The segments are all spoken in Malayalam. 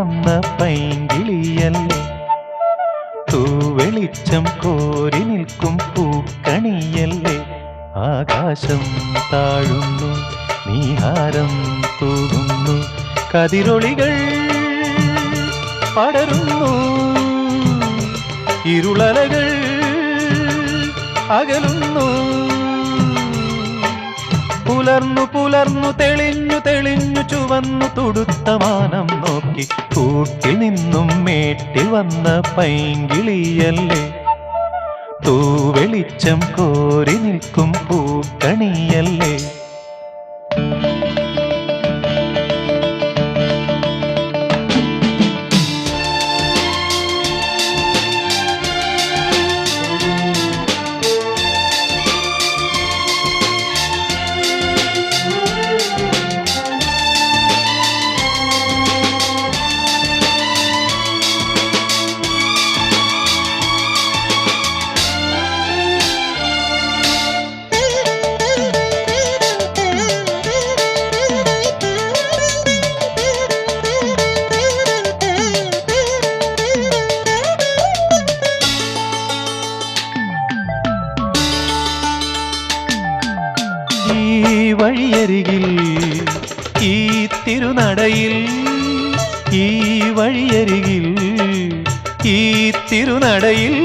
വന്ന പൈങ്കിളിയല്ലേ, തൂവെളിച്ചം കോരി നിൽക്കും പൂക്കണിയല്ലേ. ആകാശം താഴുന്നു, നീഹാരം തൂകുന്നു, കതിരൊളികൾ പടരുന്നു, ഇരുളലകൾ അകലുന്നു. പുലർന്നു പുലർന്നു തെളിഞ്ഞു തെളിഞ്ഞു ചുവന്നു തുടുത്ത മാനം നോക്കി കൂട്ടിൽ നിന്നും മേട്ടിൽ വന്ന പൈങ്കിളിയല്ലേ, തൂവെളിച്ചം കോരി നിൽക്കും പൂക്കണിയല്ലേ. ഈ വഴിയരികിൽ ഈ തിരുനടയിൽ, ഈ വഴിയരികിൽ ഈ തിരുനടയിൽ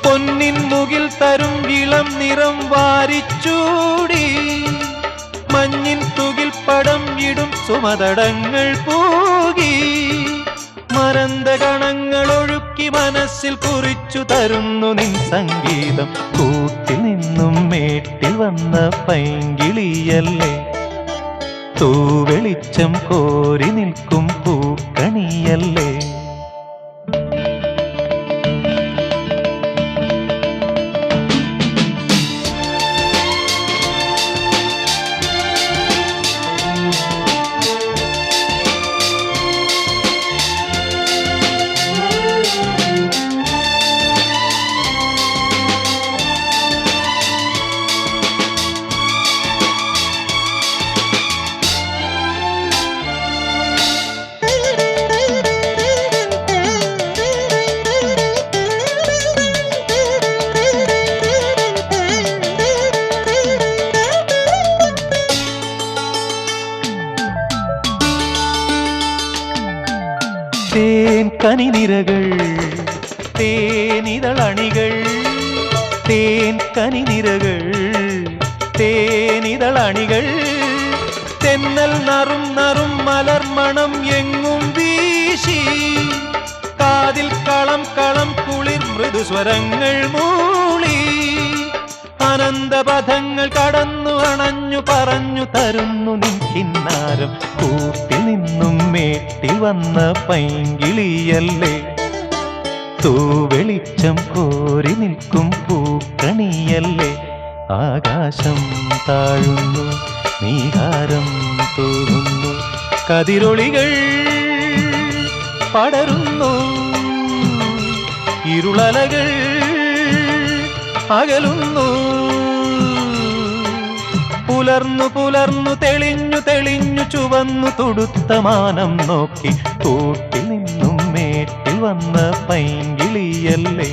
പൊന്നിൻ മുകിൽ തരും ഇളം നിറം വാരിച്ചൂടി, മഞ്ഞിൻ തുകിൽ പടം ഇടും സുമതടങ്ങൾ പൂകി, മരന്ത കണങ്ങൾ ഒഴുക്കി മനസ്സിൽ കുറിച്ചു തരുന്നു നിൻ സംഗീതം. കൂട്ടിൽ നിന്നും മേട്ടിൽ വന്ന പൈങ്കിളിയല്ലേ, തൂവെളിച്ചം കോരി നിൽക്കും പൂക്കണിയല്ലേ. തേൻ കനിനിരകൾ തേനിതളണികൾ, തേൻ കനിനിരകൾ തേനിതളണികൾ, തെന്നൽ നറും നറും മലർമണം എങ്ങും വീശി, കാതിൽ കളം കളം കുളിർ മൃദുസ്വരങ്ങൾ മൂളി, അനന്തപഥങ്ങൾ കടന്നു അണഞ്ഞു പറഞ്ഞു തരുന്നു നിൻ കിന്നാരം. കൂട്ടിൽ നിന്നും മേട്ടിൽ വന്ന പൈങ്കിളിയല്ലേ, തൂവെളിച്ചം കോരി നിൽക്കും പൂക്കണിയല്ലേ. ആകാശം താഴുന്നു, നീഹാരം തൂകുന്നു, കതിരൊളികൾ പടരുന്നു, ഇരുളലകൾ അകലുന്നു. പുലർന്നു പുലർന്നു തെളിഞ്ഞു തെളിഞ്ഞു ചുവന്നു തുടുത്ത മാനം നോക്കി കൂട്ടിൽ നിന്നും മേട്ടിൽ വന്ന പൈങ്കിളിയല്ലേ,